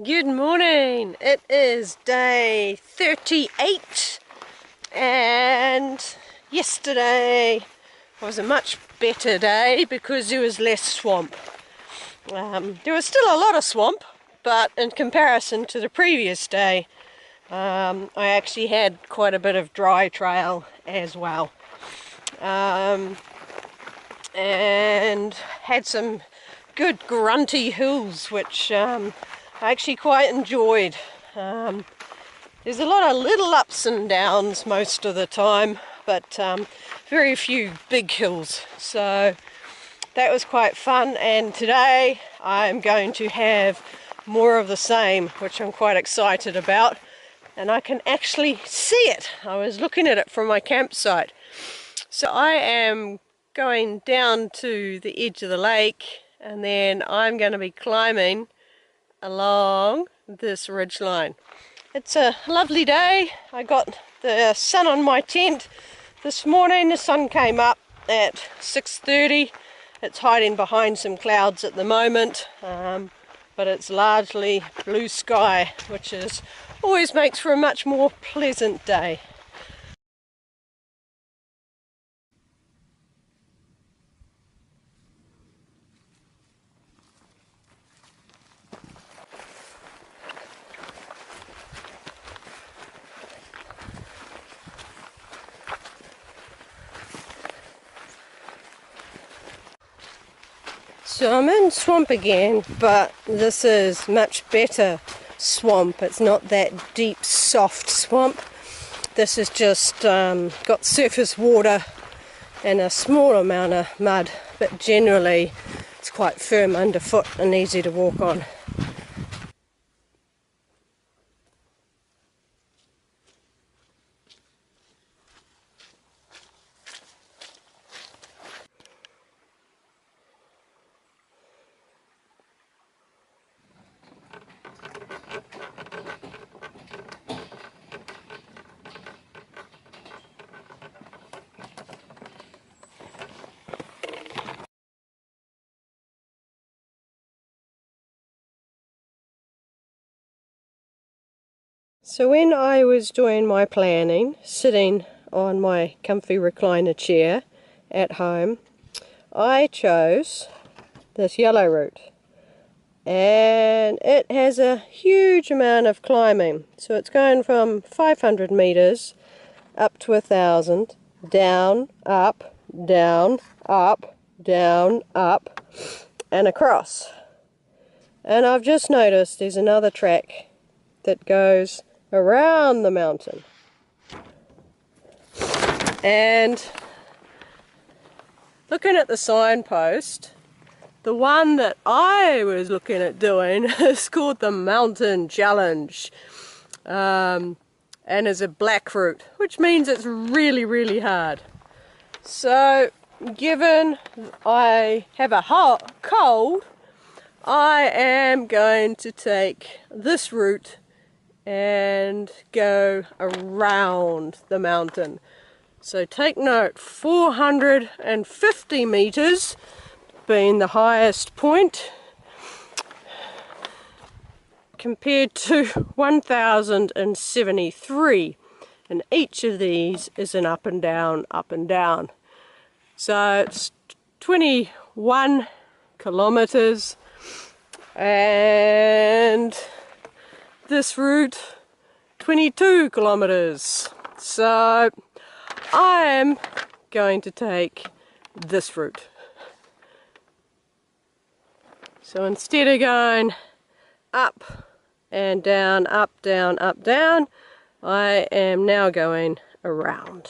Good morning. It is day 38 and yesterday was a much better day because there was less swamp. There was still a lot of swamp, but in comparison to the previous day, I actually had quite a bit of dry trail as well. And had some good grunty hills which I actually quite enjoyed. There's a lot of little ups and downs most of the time, but very few big hills, so that was quite fun. And today I'm going to have more of the same, which I'm quite excited about, and I can actually see it. I was looking at it from my campsite. So I am going down to the edge of the lake, and then I'm going to be climbing along this ridge line. It's a lovely day. I got the sun on my tent this morning. The sun came up at 6:30. It's hiding behind some clouds at the moment, but it's largely blue sky, which always makes for a much more pleasant day. So I'm in swamp again, but this is much better swamp. It's not that deep, soft swamp. This is just got surface water and a small amount of mud, but generally it's quite firm underfoot and easy to walk on. So when I was doing my planning, sitting on my comfy recliner chair at home, I chose this yellow route, and it has a huge amount of climbing. So it's going from 500 meters up to 1,000, down, up, down, up, down, up, and across. And I've just noticed there's another track that goes around the mountain, and looking at the signpost, the one that I was looking at doing is called the Mountain Challenge, and is a black route, which means it's really hard. So given I have a cold, I am going to take this route and go around the mountain. So take note, 450 meters being the highest point, compared to 1,073, and each of these is an up and down, up and down. So it's 21 kilometers, and this route 22 kilometers. So I am going to take this route. So instead of going up and down, up, down, up, down, I am now going around.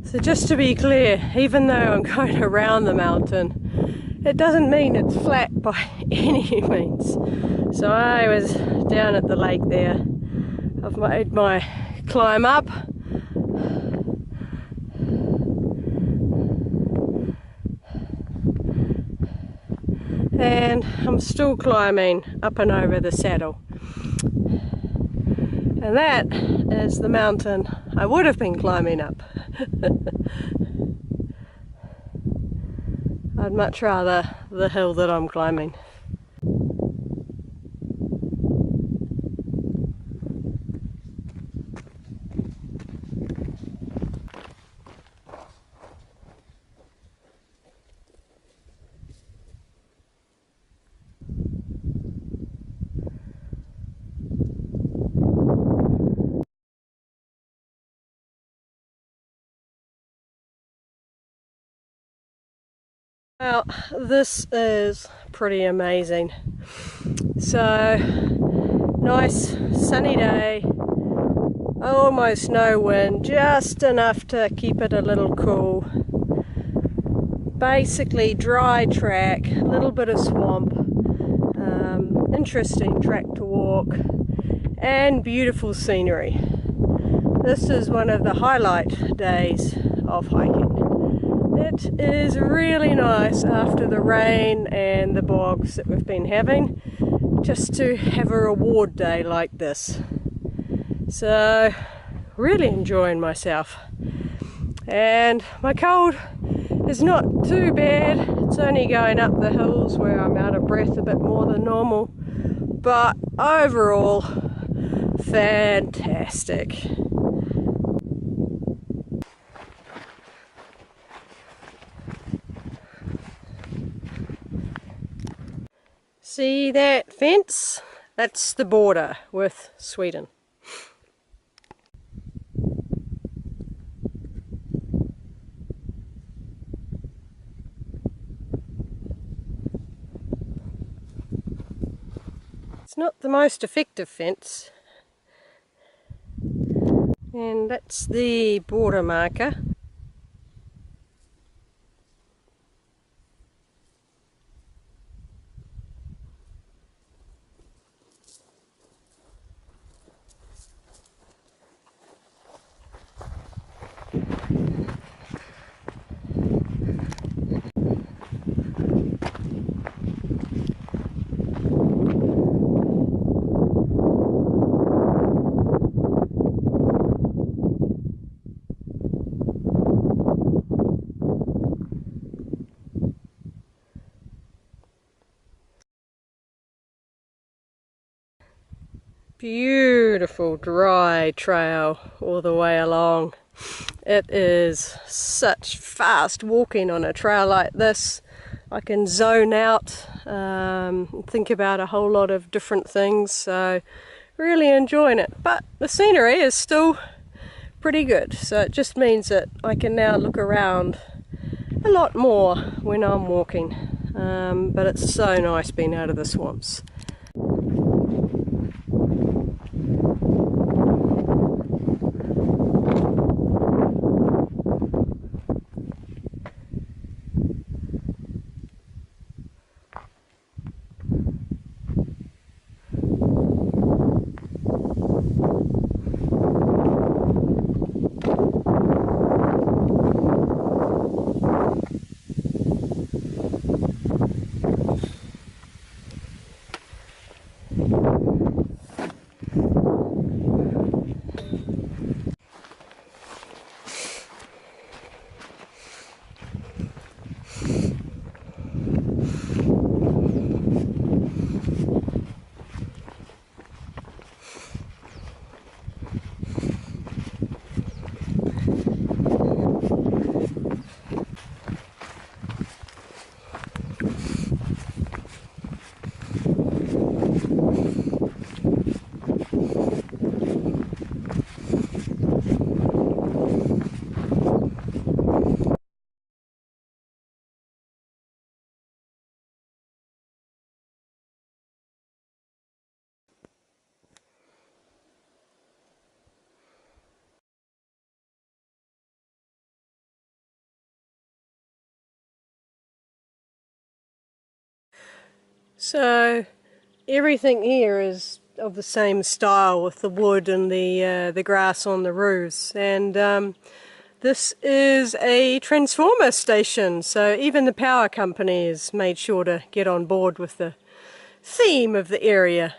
So just to be clear, even though I'm going around the mountain, it doesn't mean it's flat by any means. So I was down at the lake there. I've made my climb up, and I'm still climbing up and over the saddle. And that is the mountain I would have been climbing up. I'd much rather the hill that I'm climbing. Well, this is pretty amazing. So, nice sunny day, almost no wind, just enough to keep it a little cool. Basically dry track, a little bit of swamp, interesting track to walk, and beautiful scenery. This is one of the highlight days of hiking. It is really nice after the rain and the bogs that we've been having, just to have a reward day like this. So, really enjoying myself. And my cold is not too bad. It's only going up the hills where I'm out of breath a bit more than normal. But overall, fantastic. See that fence? That's the border with Sweden. It's not the most effective fence. And that's the border marker. Beautiful dry trail all the way along. It is such fast walking on a trail like this. I can zone out, think about a whole lot of different things, so really enjoying it. But the scenery is still pretty good, so it just means that I can now look around a lot more when I'm walking. But it's so nice being out of the swamps. So everything here is of the same style with the wood and the grass on the roofs, and the This is a transformer station, so even the power company has made sure to get on board with the theme of the area.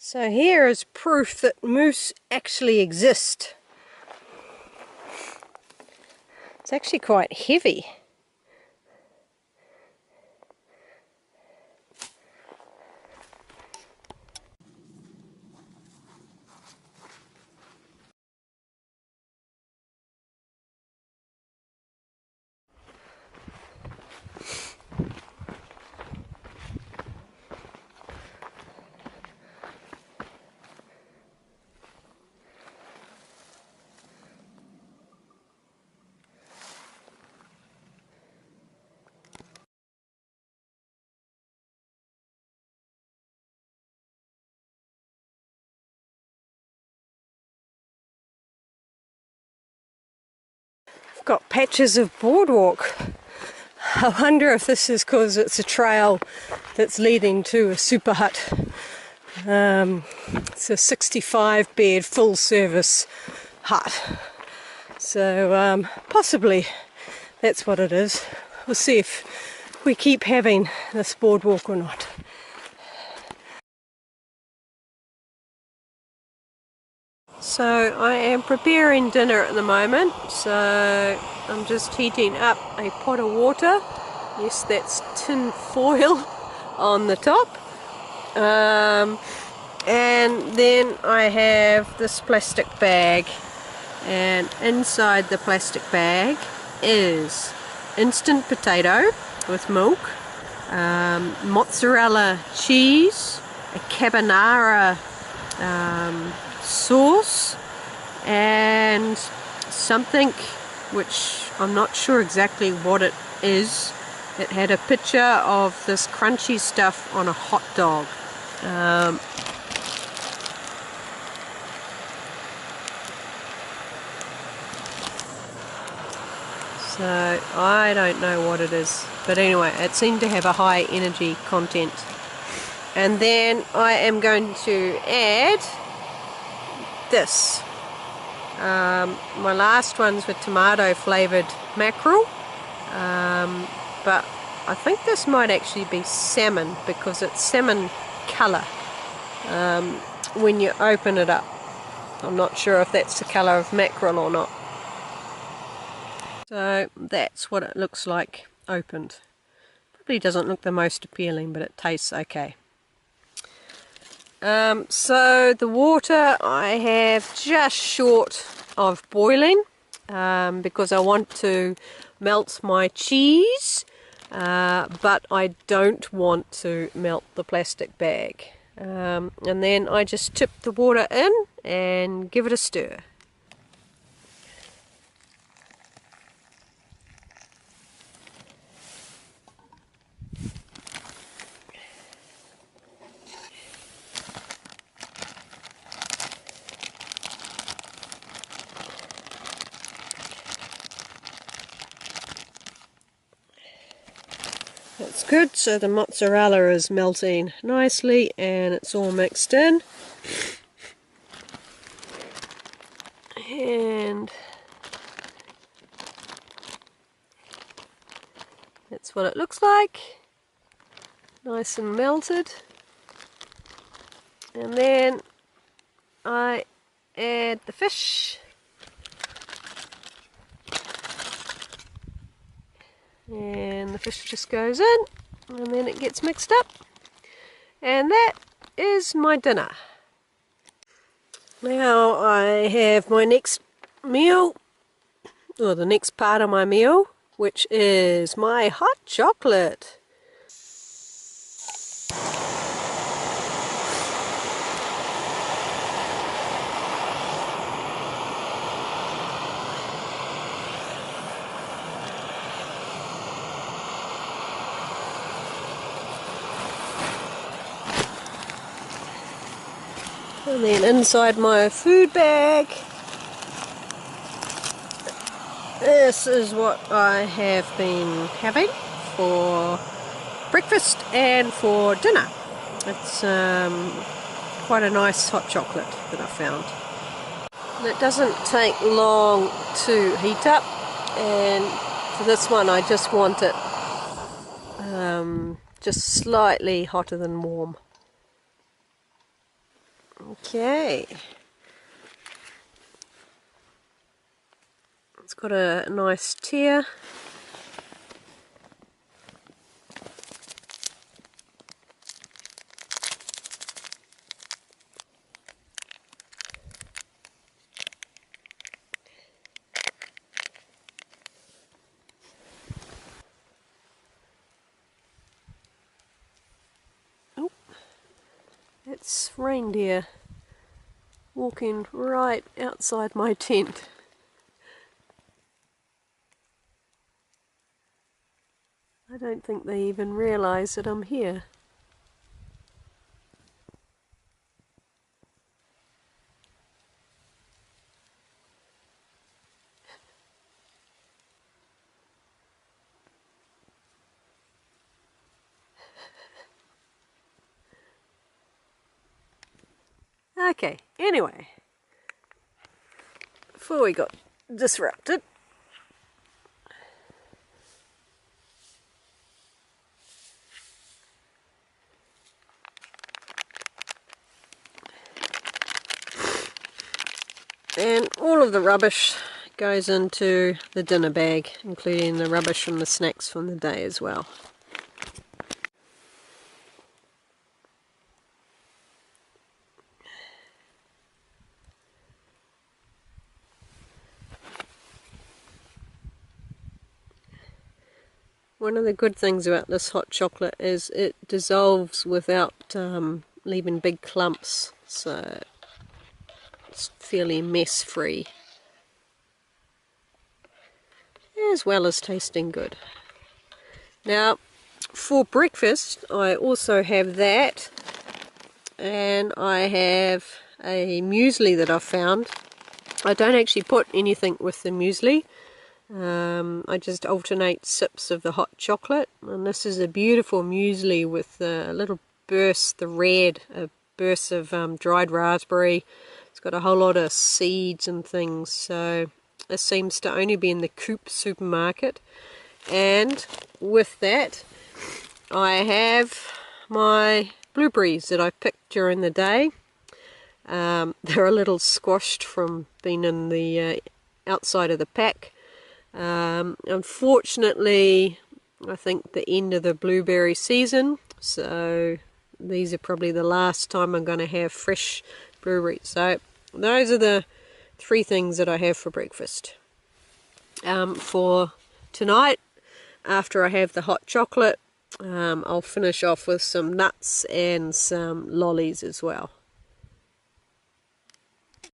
So here is proof that moose actually exist. It's actually quite heavy. I've got patches of boardwalk. I wonder if this is because it's a trail that's leading to a super hut. It's a 65 bed full service hut. So possibly that's what it is. We'll see if we keep having this boardwalk or not. So I am preparing dinner at the moment, so I'm just heating up a pot of water. Yes, that's tin foil on the top. And then I have this plastic bag, and inside the plastic bag is instant potato with milk, mozzarella cheese, a carbonara sauce, and something which I'm not sure exactly what it is. It had a picture of this crunchy stuff on a hot dog. So I don't know what it is, but anyway, it seemed to have a high energy content. And then I am going to add this. My last ones were tomato flavoured mackerel, but I think this might actually be salmon, because it's salmon colour when you open it up. I'm not sure if that's the colour of mackerel or not. So that's what it looks like opened. Probably doesn't look the most appealing, but it tastes okay. So the water I have just short of boiling, because I want to melt my cheese, but I don't want to melt the plastic bag. And then I just tip the water in and give it a stir. That's good, so the mozzarella is melting nicely and it's all mixed in. And that's what it looks like. Nice and melted. And then I add the fish. And the fish just goes in, and then it gets mixed up. And that is my dinner. Now I have my next meal, or the next part of my meal, which is my hot chocolate. And then inside my food bag, this is what I have been having for breakfast and for dinner. It's quite a nice hot chocolate that I found. And it doesn't take long to heat up, and for this one I just want it just slightly hotter than warm. Okay, it's got a nice tear. Oh, it's reindeer walking right outside my tent. I don't think they even realise that I'm here. Okay, anyway, before we got disrupted, and all of the rubbish goes into the dinner bag, including the rubbish from the snacks from the day as well. One of the good things about this hot chocolate is it dissolves without leaving big clumps, so it's fairly mess free, as well as tasting good. Now for breakfast I also have that, and I have a muesli that I've found. I don't actually put anything with the muesli. I just alternate sips of the hot chocolate, and this is a beautiful muesli with a little burst, a burst of dried raspberry. It's got a whole lot of seeds and things, so this seems to only be in the Coop supermarket. And with that I have my blueberries that I picked during the day. They're a little squashed from being in the outside of the pack. Unfortunately, I think the end of the blueberry season, so these are probably the last time I'm going to have fresh blueberries. So those are the three things that I have for breakfast. For tonight, after I have the hot chocolate, I'll finish off with some nuts and some lollies as well.